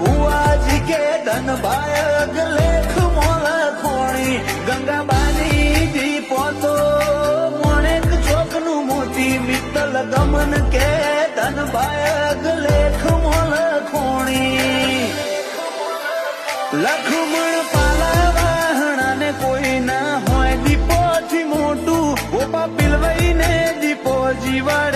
ભુવાજી કે ધનભાયક લેખ મોલ ખોણી ગંગાબાની દીપો તો મોણેક ચોકનું મોતી મિત્તલ ગમન કે ધનભાયક લેખ મોલ ખોણી લખમણ પાલા વાહણાને કોઈ ના હોય દીપોથી મોટું ગોપા પિલવાઈને દીપો જીવા